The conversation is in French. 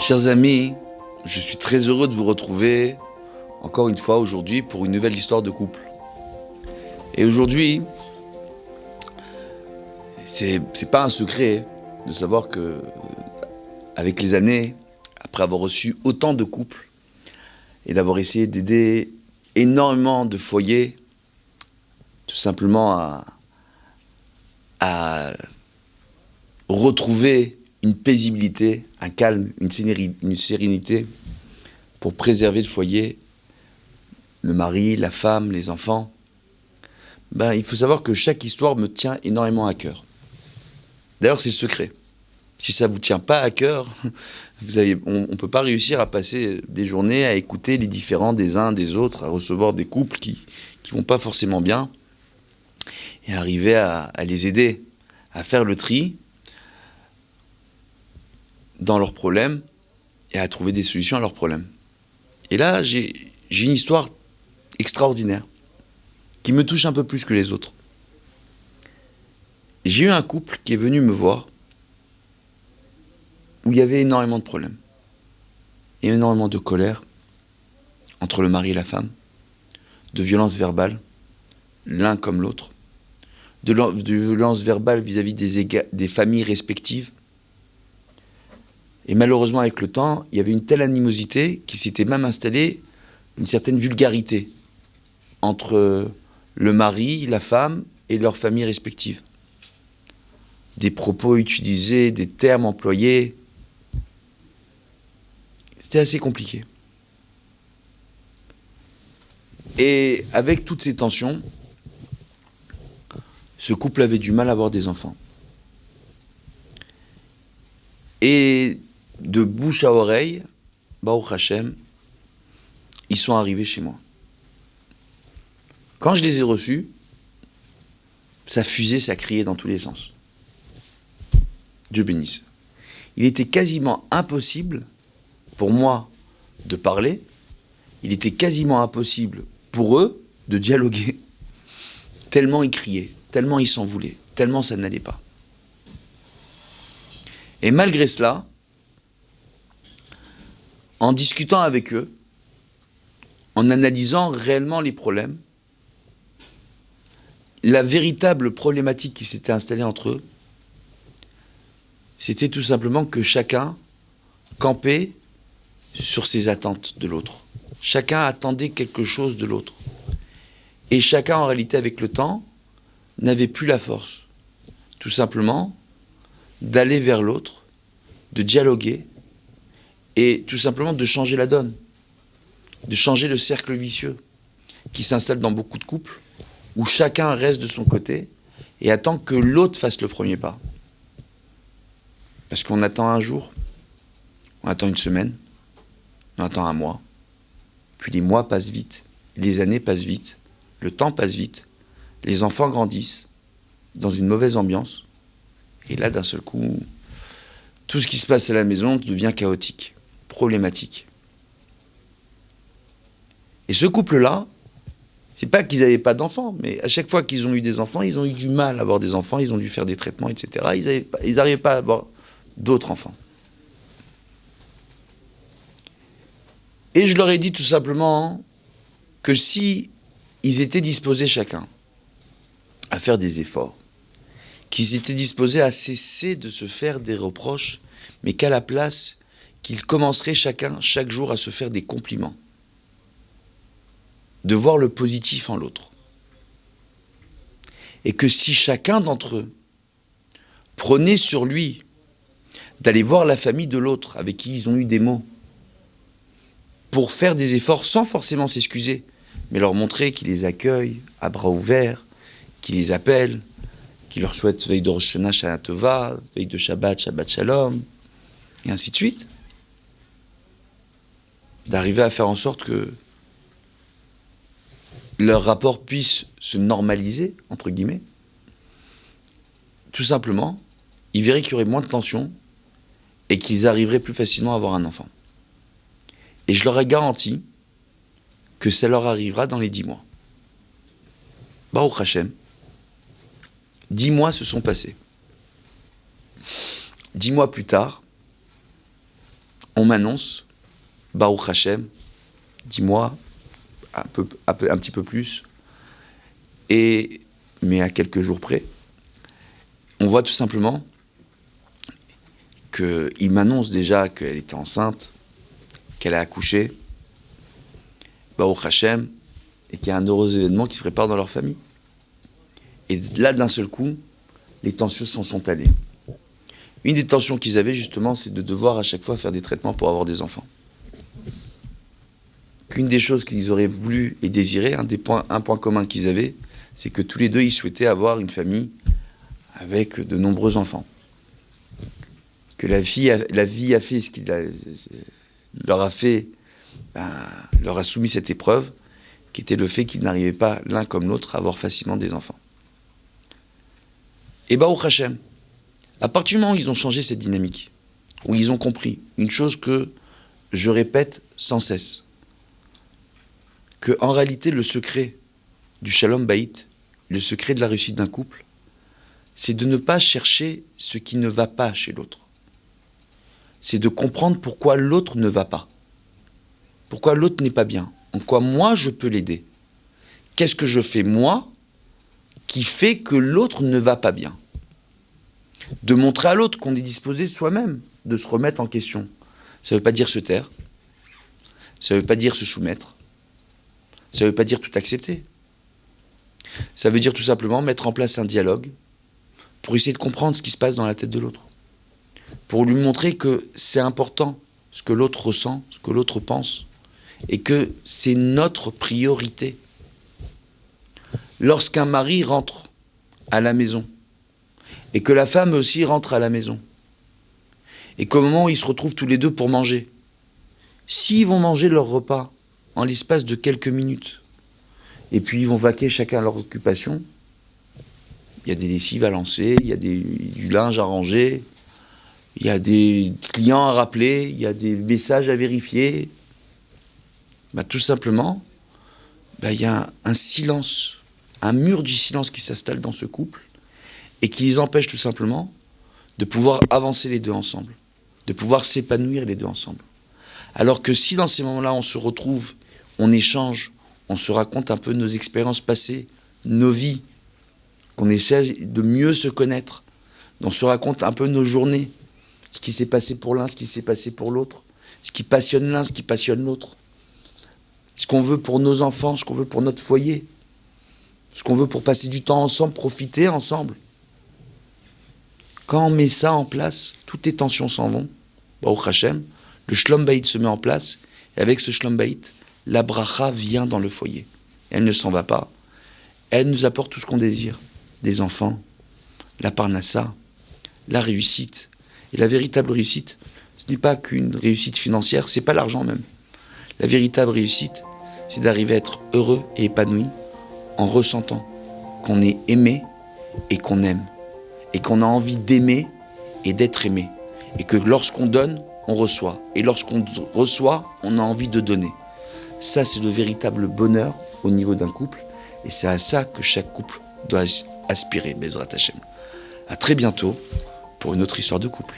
Chers amis, je suis très heureux de vous retrouver encore une fois aujourd'hui pour une nouvelle histoire de couple. Et aujourd'hui, c'est pas un secret de savoir que, avec les années, après avoir reçu autant de couples et d'avoir essayé d'aider énormément de foyers, tout simplement à retrouver une paisibilité, un calme, une sérénité pour préserver le foyer, le mari, la femme, les enfants. Il faut savoir que chaque histoire me tient énormément à cœur. D'ailleurs, c'est le secret. Si ça ne vous tient pas à cœur, on ne peut pas réussir à passer des journées à écouter les différends des uns des autres, à recevoir des couples qui vont pas forcément bien, et arriver à les aider, à faire le tri dans leurs problèmes et à trouver des solutions à leurs problèmes. Et là, j'ai une histoire extraordinaire qui me touche un peu plus que les autres. J'ai eu un couple qui est venu me voir où il y avait énormément de problèmes et énormément de colère entre le mari et la femme, de violences verbales, l'un comme l'autre, de violences verbales vis-à-vis des familles respectives. Et malheureusement, avec le temps, il y avait une telle animosité qui s'était même installée, une certaine vulgarité entre le mari, la femme et leurs familles respectives. Des propos utilisés, des termes employés. C'était assez compliqué. Et avec toutes ces tensions, ce couple avait du mal à avoir des enfants. Et de bouche à oreille, Baruch Hashem, ils sont arrivés chez moi. Quand je les ai reçus, ça fusait, ça criait dans tous les sens. Dieu bénisse. Il était quasiment impossible pour moi de parler, il était quasiment impossible pour eux de dialoguer, tellement ils criaient, tellement ils s'en voulaient, tellement ça n'allait pas. Et malgré cela, en discutant avec eux, en analysant réellement les problèmes, la véritable problématique qui s'était installée entre eux, c'était tout simplement que chacun campait sur ses attentes de l'autre. Chacun attendait quelque chose de l'autre. Et chacun, en réalité, avec le temps, n'avait plus la force, tout simplement, d'aller vers l'autre, de dialoguer, et tout simplement de changer la donne, de changer le cercle vicieux qui s'installe dans beaucoup de couples, où chacun reste de son côté et attend que l'autre fasse le premier pas. Parce qu'on attend un jour, on attend une semaine, on attend un mois, puis les mois passent vite, les années passent vite, le temps passe vite, les enfants grandissent dans une mauvaise ambiance, et là d'un seul coup, tout ce qui se passe à la maison devient chaotique, problématique. Et ce couple-là, c'est pas qu'ils n'avaient pas d'enfants, mais à chaque fois qu'ils ont eu des enfants, ils ont eu du mal à avoir des enfants, ils ont dû faire des traitements, etc. Ils n'arrivaient pas à avoir d'autres enfants. Et je leur ai dit tout simplement que si ils étaient disposés chacun à faire des efforts, qu'ils étaient disposés à cesser de se faire des reproches, mais qu'à la place, qu'ils commenceraient chacun, chaque jour, à se faire des compliments, de voir le positif en l'autre. Et que si chacun d'entre eux prenait sur lui d'aller voir la famille de l'autre avec qui ils ont eu des mots, pour faire des efforts sans forcément s'excuser, mais leur montrer qu'ils les accueillent à bras ouverts, qu'ils les appellent, qu'ils leur souhaitent veille de Rosh Hashanah, Shana Tova, veille de Shabbat, Shabbat Shalom, et ainsi de suite. D'arriver à faire en sorte que leur rapport puisse se normaliser, entre guillemets. Tout simplement, ils verraient qu'il y aurait moins de tension et qu'ils arriveraient plus facilement à avoir un enfant. Et je leur ai garanti que ça leur arrivera dans les 10 mois. Baruch Hashem, 10 mois se sont passés. 10 mois plus tard, on m'annonce, Baruch Hashem, 10 mois, un petit peu plus, mais à quelques jours près, on voit tout simplement qu'il m'annonce déjà qu'elle était enceinte, qu'elle a accouché, Baruch Hashem, et qu'il y a un heureux événement qui se prépare dans leur famille. Et là, d'un seul coup, les tensions s'en sont allées. Une des tensions qu'ils avaient, justement, c'est de devoir à chaque fois faire des traitements pour avoir des enfants. Qu'une des choses qu'ils auraient voulu et désiré, un point commun qu'ils avaient, c'est que tous les deux, ils souhaitaient avoir une famille avec de nombreux enfants. Que la vie a fait ce qu'il leur a fait, leur a soumis cette épreuve, qui était le fait qu'ils n'arrivaient pas, l'un comme l'autre, à avoir facilement des enfants. Et Baruch Hashem, à partir du moment où ils ont changé cette dynamique, où ils ont compris une chose que je répète sans cesse, que en réalité le secret du Shalom Bayit, le secret de la réussite d'un couple, c'est de ne pas chercher ce qui ne va pas chez l'autre. C'est de comprendre pourquoi l'autre ne va pas. Pourquoi l'autre n'est pas bien. En quoi moi je peux l'aider. Qu'est-ce que je fais moi qui fait que l'autre ne va pas bien. De montrer à l'autre qu'on est disposé soi-même de se remettre en question. Ça ne veut pas dire se taire. Ça ne veut pas dire se soumettre. Ça ne veut pas dire tout accepter. Ça veut dire tout simplement mettre en place un dialogue pour essayer de comprendre ce qui se passe dans la tête de l'autre. Pour lui montrer que c'est important ce que l'autre ressent, ce que l'autre pense, et que c'est notre priorité. Lorsqu'un mari rentre à la maison, et que la femme aussi rentre à la maison, et qu'au moment où ils se retrouvent tous les deux pour manger, s'ils vont manger leur repas en l'espace de quelques minutes, et puis ils vont vaquer chacun à leur occupation, il y a des lessives à lancer, il y a du linge à ranger, il y a des clients à rappeler, il y a des messages à vérifier. Tout simplement, il y a un silence, un mur du silence qui s'installe dans ce couple et qui les empêche tout simplement de pouvoir avancer les deux ensemble, de pouvoir s'épanouir les deux ensemble. Alors que si dans ces moments-là on se retrouve, on échange, on se raconte un peu nos expériences passées, nos vies, qu'on essaie de mieux se connaître, on se raconte un peu nos journées, ce qui s'est passé pour l'un, ce qui s'est passé pour l'autre, ce qui passionne l'un, ce qui passionne l'autre, ce qu'on veut pour nos enfants, ce qu'on veut pour notre foyer, ce qu'on veut pour passer du temps ensemble, profiter ensemble. Quand on met ça en place, toutes les tensions s'en vont, Baruch Hashem, le Shlom Bayit se met en place, et avec ce Shlom Bayit, la bracha vient dans le foyer. Elle ne s'en va pas, elle nous apporte tout ce qu'on désire, des enfants, la parnassa, la réussite. Et la véritable réussite, ce n'est pas qu'une réussite financière, c'est pas l'argent même. La véritable réussite, c'est d'arriver à être heureux et épanoui en ressentant qu'on est aimé et qu'on aime. Et qu'on a envie d'aimer et d'être aimé. Et que lorsqu'on donne, on reçoit. Et lorsqu'on reçoit, on a envie de donner. Ça, c'est le véritable bonheur au niveau d'un couple. Et c'est à ça que chaque couple doit aspirer, Bezrat Hashem. À très bientôt pour une autre histoire de couple.